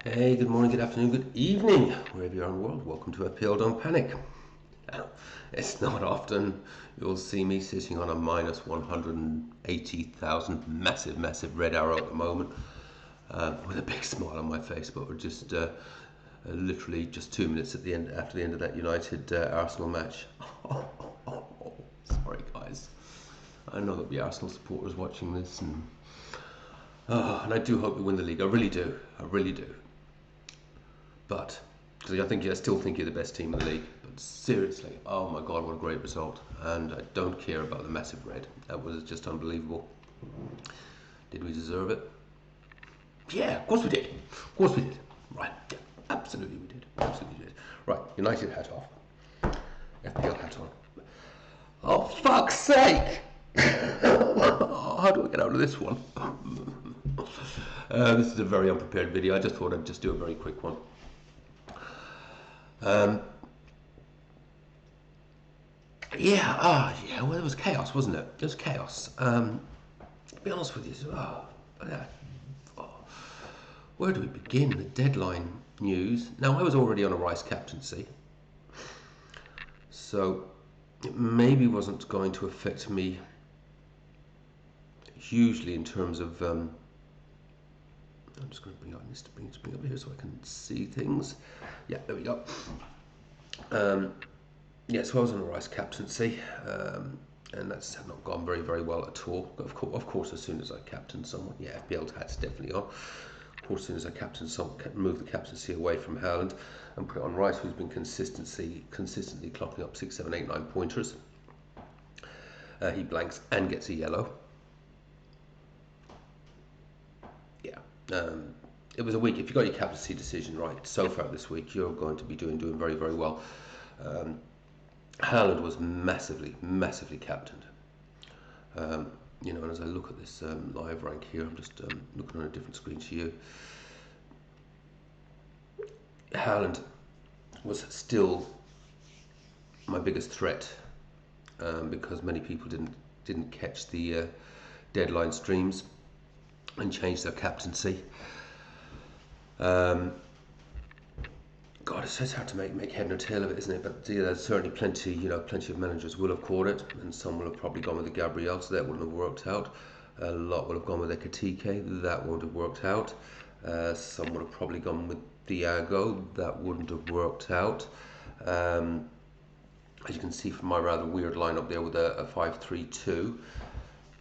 Hey, good morning, good afternoon, good evening, wherever you are in the world. Welcome to FPL Don't Panic. Now, it's not often you'll see me sitting on a minus 180,000 massive red arrow at the moment with a big smile on my face, but we're just literally just 2 minutes at the end after the end of that United Arsenal match. Sorry, guys. I know there'll be Arsenal supporters watching this, and I do hope we win the league. I really do. I really do. But because I still think you're the best team in the league. But seriously, oh my God, what a great result! And I don't care about the massive red. That was just unbelievable. Did we deserve it? Yeah, of course we did. Of course we did. Right? Yeah, absolutely we did. Absolutely did. Right, United hat off. FPL hat on. Oh fuck's sake! How do I get out of this one? This is a very unprepared video. I just thought I'd just do a very quick one. Well, it was chaos, wasn't it? It was chaos. To be honest with you, where do we begin? The deadline news. Now, I was already on a Rice captaincy, so it maybe wasn't going to affect me hugely in terms of. I'm just going to bring up here so I can see things. Yeah, there we go. So I was on a Rice captaincy, and that's not gone very well at all. Of course, as soon as I captain someone, FPL hat's definitely on. Of course, as soon as I captain someone, move the captaincy away from Haaland and put it on Rice, who's been consistently clocking up 6, 7, 8, 9 pointers. He blanks and gets a yellow. It was a week. If you got your captaincy decision right so far this week, you're going to be doing very well. Haaland was massively captained. And as I look at this live rank here, I'm just looking on a different screen to you. Haaland was still my biggest threat because many people didn't catch the deadline streams and change their captaincy. God, it's hard to make head nor tail of it, isn't it? But there's certainly plenty of managers will have caught it, and some will have probably gone with the Gabriel, so that wouldn't have worked out. A lot will have gone with Ekatike, that won't have worked out. Some would have probably gone with Thiago, that wouldn't have worked out. As you can see from my rather weird lineup there with a 5-3-2,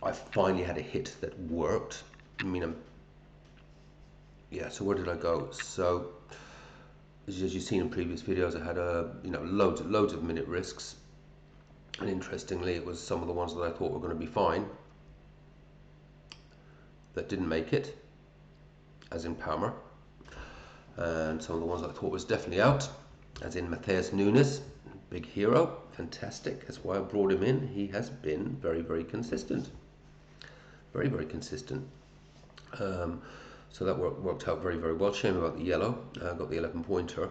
I finally had a hit that worked. So where did I go? So as you've seen in previous videos, I had loads of minute risks, and interestingly, it was some of the ones that I thought were going to be fine that didn't make it, as in Palmer, and some of the ones I thought was definitely out, as in Matheus Nunes, big hero, fantastic. That's why I brought him in. He has been very consistent, very consistent. So that worked out very well. Shame about the yellow. I got the 11 pointer.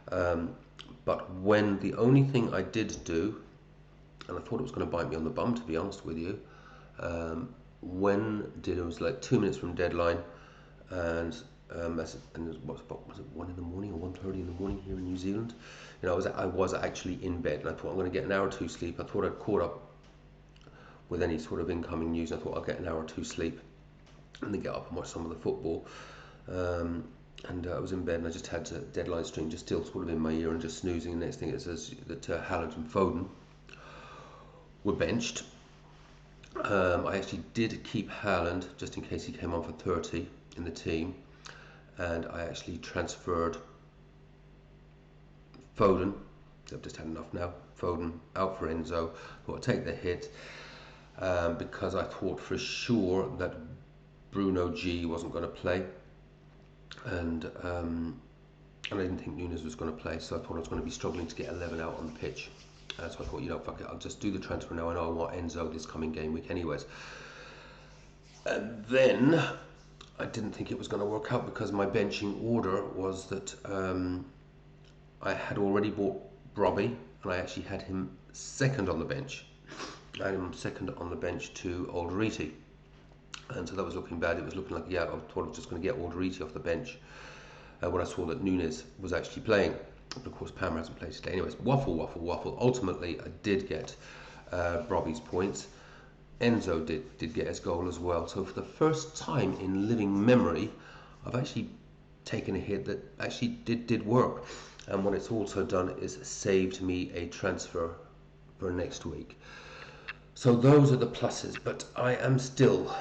But when the only thing I did do, and I thought it was going to bite me on the bum, to be honest with you, it was like 2 minutes from deadline, and was it 1 in the morning or 1:30 in the morning here in New Zealand? I was actually in bed, and I thought I'm going to get an hour or two sleep. I thought I'd caught up with any sort of incoming news. I thought I'll get an hour or two sleep and then get up and watch some of the football. And I was in bed, and I just had a deadline stream just still sort of in my ear and just snoozing. And next thing it says that Haaland and Foden were benched. I actually did keep Haaland just in case he came on for 30 in the team, and I actually transferred Foden. I've just had enough now. Foden out for Enzo. Thought I'd take the hit because I thought for sure that Bruno G wasn't going to play, and I didn't think Nunes was going to play, so I thought I was going to be struggling to get 11 out on the pitch. So I thought, fuck it, I'll just do the transfer now. I know I want Enzo this coming game week anyways. And then I didn't think it was going to work out because my benching order was that I had already bought Robbie, and I actually had him second on the bench. I had him second on the bench to Alderete. And so that was looking bad. It was looking like, I thought I was just going to get Alderete off the bench. when I saw that Nunes was actually playing. But of course, Palmer hasn't played today. Anyways, waffle. Ultimately, I did get Robbie's points. Enzo did get his goal as well. So for the first time in living memory, I've actually taken a hit that actually did work. And what it's also done is saved me a transfer for next week. So those are the pluses, but I am still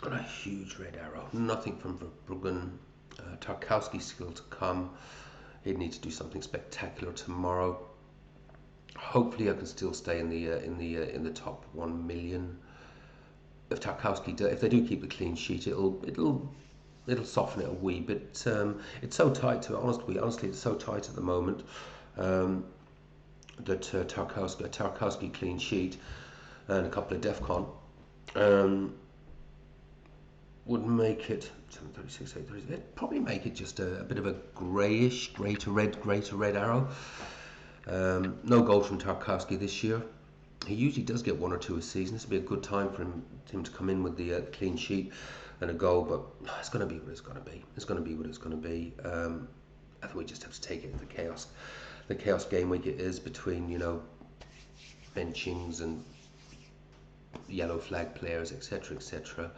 on a huge red arrow. Nothing from Verbruggen. Tarkowski's still to come. He'd need to do something spectacular tomorrow. Hopefully, I can still stay in the top 1 million. If Tarkowski if they do keep the clean sheet, it'll soften it a wee bit. It's so tight. Honestly, it's so tight at the moment that Tarkowski clean sheet and a couple of DEFCON would make it 736, 836. It'd probably make it just a bit of a greyish, grey to red arrow. No goals from Tarkowski this year. He usually does get 1 or 2 a season. This would be a good time for him to come in with the clean sheet and a goal, but it's going to be what it's going to be. It's going to be what it's going to be. I think we just have to take it as the chaos game week it is, between, you know, benchings and yellow flag players, etc., etc.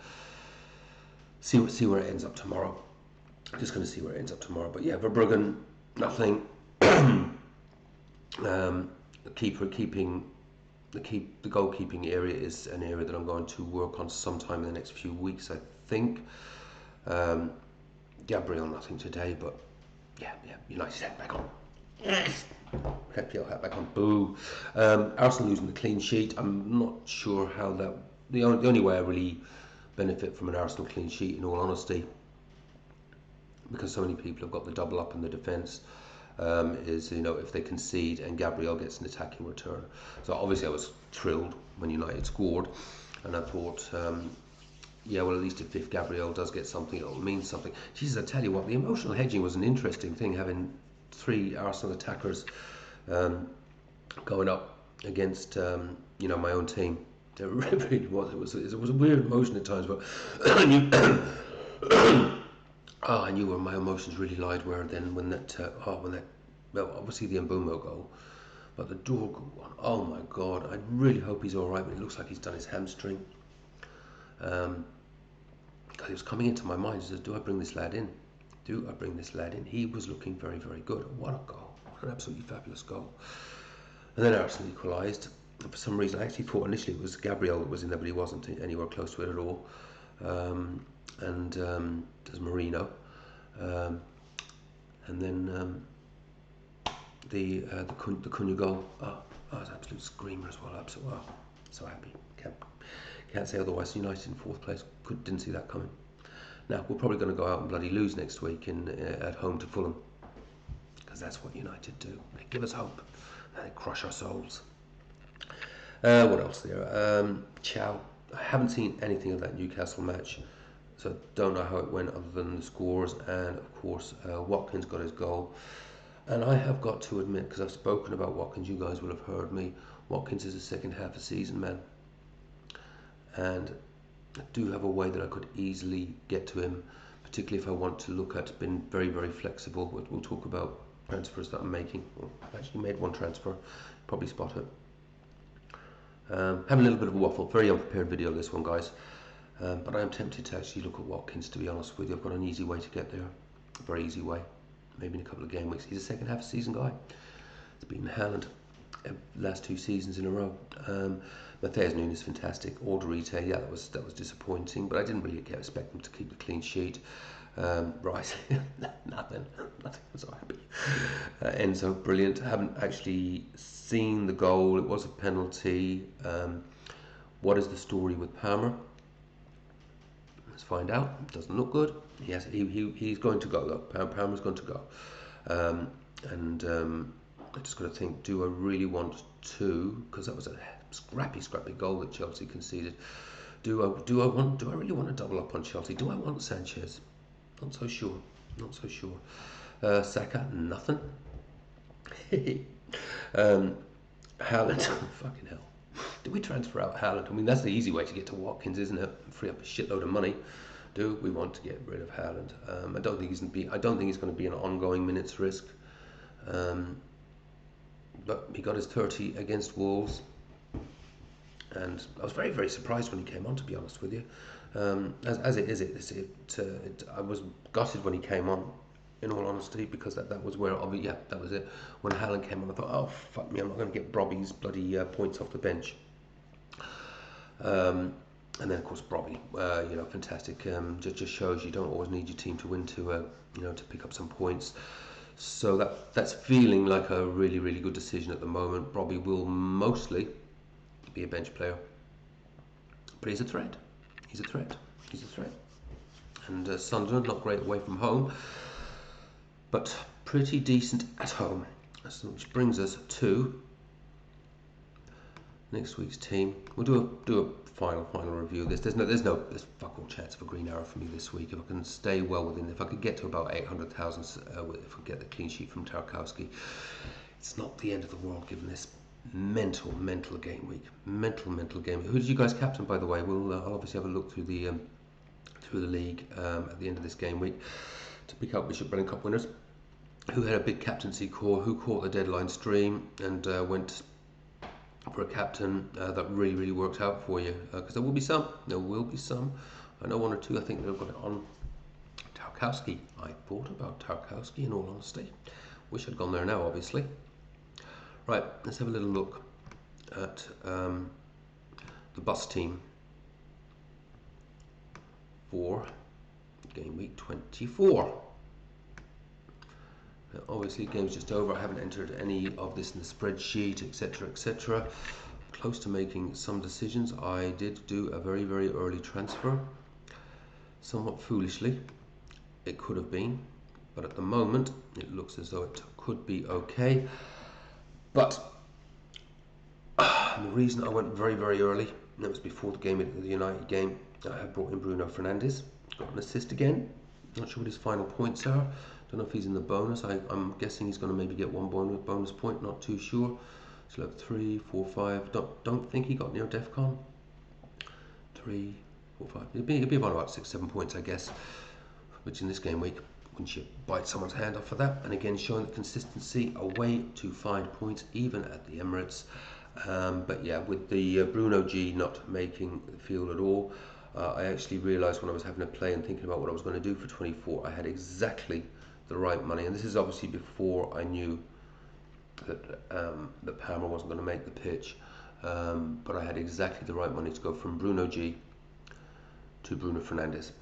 See where it ends up tomorrow. I'm just going to see where it ends up tomorrow. But yeah, Verbruggen, nothing. The goalkeeping area is an area that I'm going to work on sometime in the next few weeks, I think. Gabriel, nothing today, but yeah, United hat back on. Yes. FPL hat back on. Boo. Arsenal losing the clean sheet. I'm not sure how that. The only way I really benefit from an Arsenal clean sheet, in all honesty, because so many people have got the double up in the defence, is, you know, if they concede and Gabriel gets an attacking return. So obviously I was thrilled when United scored, and I thought, yeah, well, at least if Gabriel does get something, it'll mean something. Jesus, I tell you what, the emotional hedging was an interesting thing, having 3 Arsenal attackers going up against, you know, my own team. It really was. It was a weird emotion at times, but I knew where my emotions really lied. Where then when that well, obviously the Mbumo goal, but the Dorgu one. Oh my God! I really hope he's all right. But it looks like he's done his hamstring. Because it was coming into my mind. He says, "Do I bring this lad in? Do I bring this lad in?" He was looking very, very good. What a goal! What an absolutely fabulous goal! And then Arsenal equalised. For some reason, I actually thought initially it was Gabriel that was in there, but he wasn't anywhere close to it at all. There's Marino, and then the Cunha goal. Oh, it's an absolute screamer as well. Absolutely, so happy. Can't say otherwise. United in 4th place. Didn't see that coming. Now we're probably going to go out and bloody lose next week at home to Fulham, because that's what United do. They give us hope, and they crush our souls. What else there? Ciao. I haven't seen anything of that Newcastle match, so don't know how it went other than the scores. And of course, Watkins got his goal. And I have got to admit, because I've spoken about Watkins, you guys will have heard me, Watkins is a second half a season man. And I do have a way that I could easily get to him, particularly if I want to look at, been very, very flexible. We'll talk about transfers that I'm making. Well, I've actually made one transfer, probably spot it. Having a little bit of a waffle, very unprepared video this one, guys, but I am tempted to actually look at Watkins, to be honest with you. I've got an easy way to get there, a very easy way, maybe in a couple of game weeks. He's a second half season guy. He's beaten Haaland last 2 seasons in a row. Matheus Nunes, fantastic. Alderete, yeah, that was disappointing, but I didn't really expect him to keep the clean sheet. Right, nothing, I'm so happy. Enzo, brilliant. Haven't actually seen the goal. It was a penalty. What is the story with Palmer? Let's find out. Doesn't look good. Yes, he's going to go though. Palmer's going to go. I just got to think, do I really want to? Because that was a scrappy goal that Chelsea conceded. Do I really want to double up on Chelsea? Do I want Sanchez? Not so sure. Saka, nothing. Haaland, fucking hell. Did we transfer out Haaland? I mean, that's the easy way to get to Watkins, isn't it? Free up a shitload of money. Do we want to get rid of Haaland? I don't think he's going to be. I don't think he's going to be an ongoing minutes risk. But he got his 30 against Wolves, and I was very, very surprised when he came on. To be honest with you, as it is, I was gutted when he came on. In all honesty, because that was where, yeah, that was it. When Haaland came on, I thought, oh fuck me, I'm not going to get Brobby's bloody points off the bench. And then of course Brobby, fantastic. Just shows you don't always need your team to win to to pick up some points. So that's feeling like a really, really good decision at the moment. Brobby will mostly be a bench player, but he's a threat. He's a threat. He's a threat. And Sunderland, not great away from home, but pretty decent at home. So, which brings us to next week's team. We'll do a final review of this. There's fuck all chance of a green arrow for me this week. If I can stay well within, if I could get to about 800,000, if I get the clean sheet from Tarkowski, it's not the end of the world given this mental game week. Mental game. Who did you guys captain, by the way? I'll obviously have a look through the league at the end of this game week to pick out Bishop Brennan Cup winners. Who had a big captaincy call? Who caught the deadline stream and went for a captain that really worked out for you? Because there will be some. I know one or two. I think they've got it on Tarkowski. I thought about Tarkowski in all honesty. Wish I'd gone there now, obviously. Right, let's have a little look at the bus team for game week 24. Now, obviously, game's just over. I haven't entered any of this in the spreadsheet, etc. Close to making some decisions. I did do a very early transfer, somewhat foolishly. It could have been, but at the moment, it looks as though it could be okay. But the reason I went very early, and that was before the United game, I have brought in Bruno Fernandes. Got an assist again. Not sure what his final points are. Don't know if he's in the bonus. I'm guessing he's going to maybe get one bonus point. Not too sure. So like 3, 4, 5. Don't think he got near DEFCON. 3, 4, 5. It'd be about 6, 7 points, I guess. Which in this game week, wouldn't you bite someone's hand off for that? And again, showing the consistency, away to find points, even at the Emirates. But yeah, with the Bruno G not making the field at all, I actually realised when I was having a play and thinking about what I was going to do for 24, I had exactly the right money. And this is obviously before I knew that that Palmer wasn't going to make the pitch. But I had exactly the right money to go from Bruno G to Bruno Fernandes.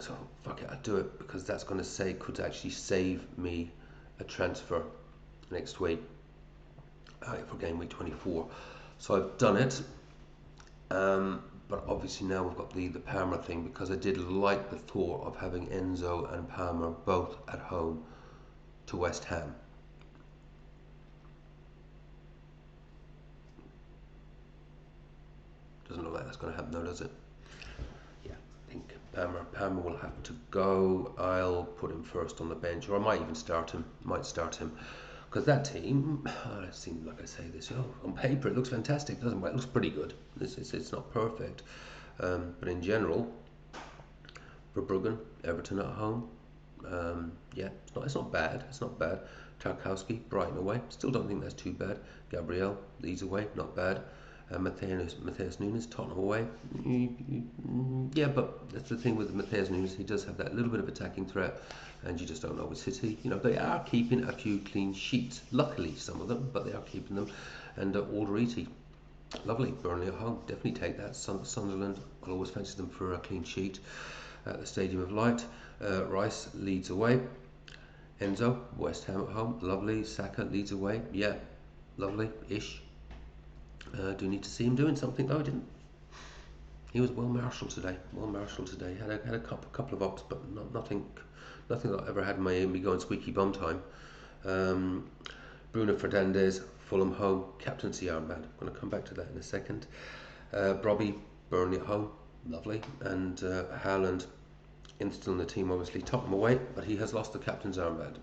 So fuck it, I'd do it, because that's going to could actually save me a transfer next week for game week 24. So I've done it. But obviously now we've got the Palmer thing, because I did like the thought of having Enzo and Palmer both at home to West Ham. Doesn't look like that's going to happen though, does it? Yeah, I think Palmer will have to go. I'll put him first on the bench, or I might even start him. Because that team, it seems like I say this, on paper it looks fantastic, doesn't it? It looks pretty good. It's not perfect, but in general, Verbruggen, Everton at home, yeah, it's not bad. It's not bad. Tarkowski, Brighton away, still don't think that's too bad. Gabriel, Leeds away, not bad. Matheus Nunes, Tottenham away. Yeah, but that's the thing with Matheus Nunes, he does have that little bit of attacking threat, and you just don't know with City. They are keeping a few clean sheets. Luckily, some of them, but they are keeping them. And Alderete, lovely. Burnley at home, definitely take that. Sunderland, I'll always fancy them for a clean sheet at the Stadium of Light. Rice, Leeds away. Enzo, West Ham at home, lovely. Saka, Leeds away, yeah, lovely-ish. Do need to see him doing something though. I didn't. He was well marshalled today. Had a couple of ops, but nothing that I ever had me going squeaky bum time. Bruno Fernandes, Fulham home, captaincy armband. I'm going to come back to that in a second. Brobby, Burnley at home, lovely. And Haaland, still in the team, obviously. Tottenham away, but he has lost the captain's armband.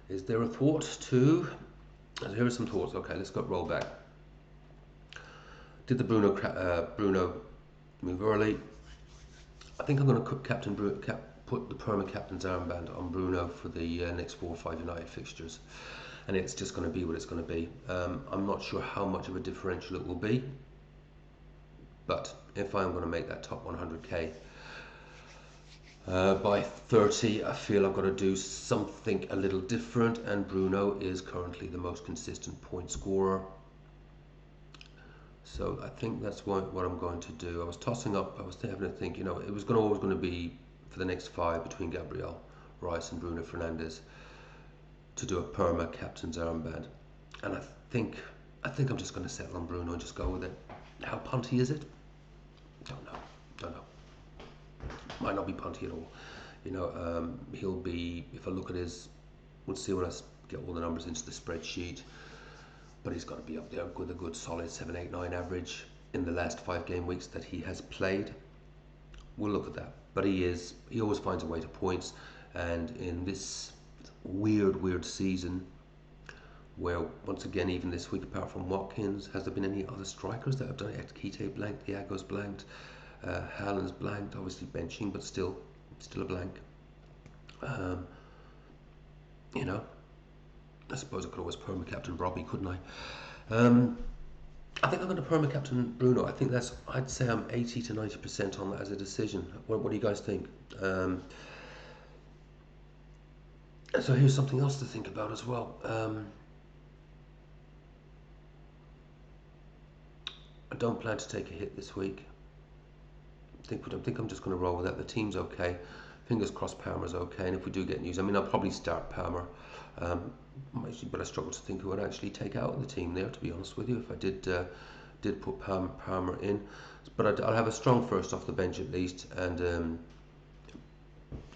Is there a thought to? Here are some thoughts. Okay, let's roll back. Did the Bruno move early? I think I'm going to put the perma captain's armband on Bruno for the next 4 or 5 United fixtures, and it's just going to be what it's going to be. I'm not sure how much of a differential it will be, but if I'm going to make that top 100k by 30, I feel I've got to do something a little different, and Bruno is currently the most consistent point scorer. So I think that's what I'm going to do. I was tossing up, I was having to think, you know, it was always going to be for the next 5 between Gabriel, Rice and Bruno Fernandes to do a perma captain's armband. And I think I'm just going to settle on Bruno and just go with it. How punty is it? Don't know. Might not be punty at all. You know, he'll be, if I look at his, we'll see when I get all the numbers into the spreadsheet, but he's got to be up there with a good solid 7, 8, 9 average in the last 5 game weeks that he has played. We'll look at that. But he always finds a way to points, and in this weird season, where once again, even this week, apart from Watkins, has there been any other strikers that have done it? Kite blanked, Thiago's blanked, Haaland's blanked, obviously benching, but still a blank. You know, I suppose I could always perma captain Robbie, couldn't I? I think I'm going to perma captain Bruno. I think I'd say I'm 80 to 90% on that as a decision. What do you guys think? So here's something else to think about as well. I don't plan to take a hit this week. I think I'm just going to roll with that. The team's okay. Fingers crossed Palmer's okay. And if we do get news, I mean, I'll probably start Palmer. But I struggle to think who would actually take out of the team there, to be honest with you, if I did put Palmer in. But I'll have a strong first off the bench at least, and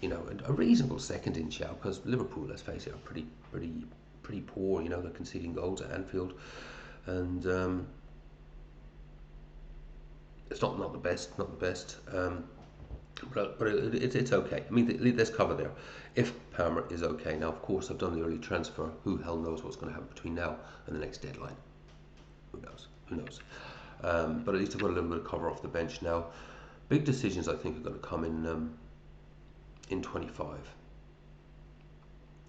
you know, a reasonable second in shout, because Liverpool, let's face it, are pretty poor. You know, they're conceding goals at Anfield, and it's not the best, but it's okay. I mean, there's cover there if Palmer is okay. Now, of course, I've done the early transfer. Who hell knows what's going to happen between now and the next deadline? Who knows? But at least I've got a little bit of cover off the bench now. Big decisions, I think, are going to come in 25.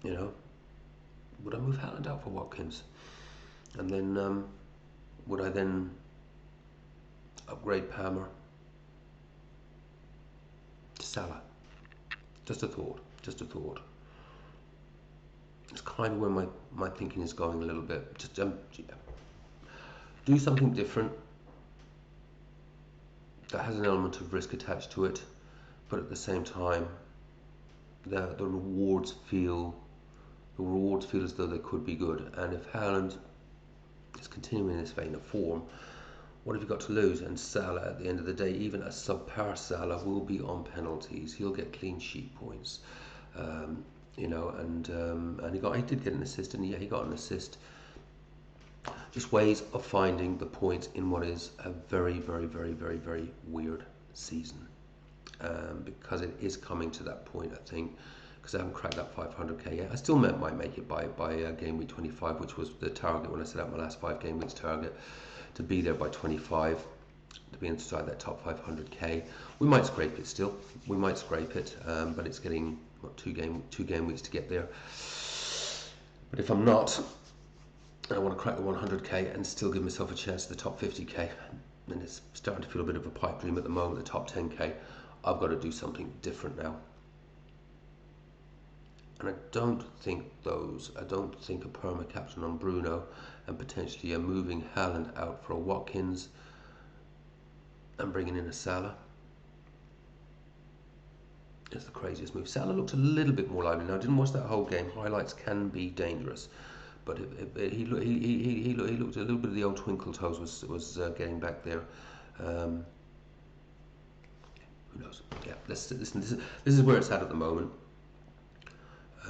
You know, would I move Haaland out for Watkins, and then would I then upgrade Palmer to Salah? Just a thought. It's kind of where my thinking is going a little bit. Just do something different that has an element of risk attached to it, but at the same time, the rewards feel as though they could be good. And if Haaland is continuing this vein of form, what have you got to lose? And Salah, at the end of the day, even a subpar Salah, will be on penalties. He'll get clean sheet points, you know. And he did get an assist, and yeah, he got an assist. Just ways of finding the points in what is a very weird season, because it is coming to that point, I think. Because I haven't cracked that 500k yet. I still might make it by game week 25, which was the target when I set out my last 5 game weeks target, to be there by 25, to be inside that top 500k. We might scrape it still. But it's getting two game weeks to get there. But if I'm not, I want to crack the 100k and still give myself a chance at the top 50k. And it's starting to feel a bit of a pipe dream at the moment. The top 10k. I've got to do something different now. And I don't think a perma captain on Bruno and potentially a moving Haaland out for a Watkins and bringing in a Salah is the craziest move. Salah looked a little bit more lively. Now, I didn't watch that whole game. Highlights can be dangerous, but he looked a little bit of the old twinkle toes was getting back there. Who knows? Yeah, listen. This is where it's at the moment.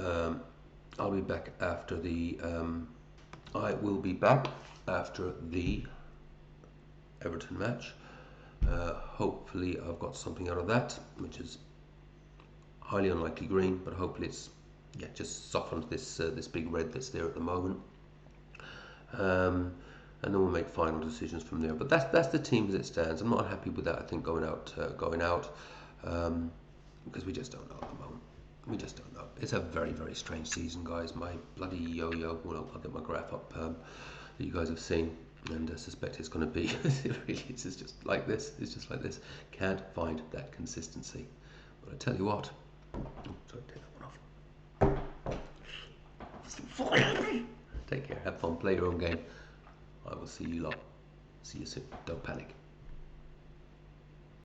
I'll be back after the. I will be back after the Everton match. Hopefully, I've got something out of that, which is highly unlikely green, but hopefully it's just softened this big red that's there at the moment. And then we'll make final decisions from there. But that's the team as it stands. I'm not happy with that. I think going out. because we just don't know at the moment. We just don't know. It's a very, very strange season, guys. My bloody yo-yo. Well, I'll get my graph up that you guys have seen, and I suspect it's going to be. It really is. It's just like this. It's just like this. Can't find that consistency. But I tell you what. Sorry, take that one off. Take care. Have fun. Play your own game. I will see you lot. See you soon. Don't panic.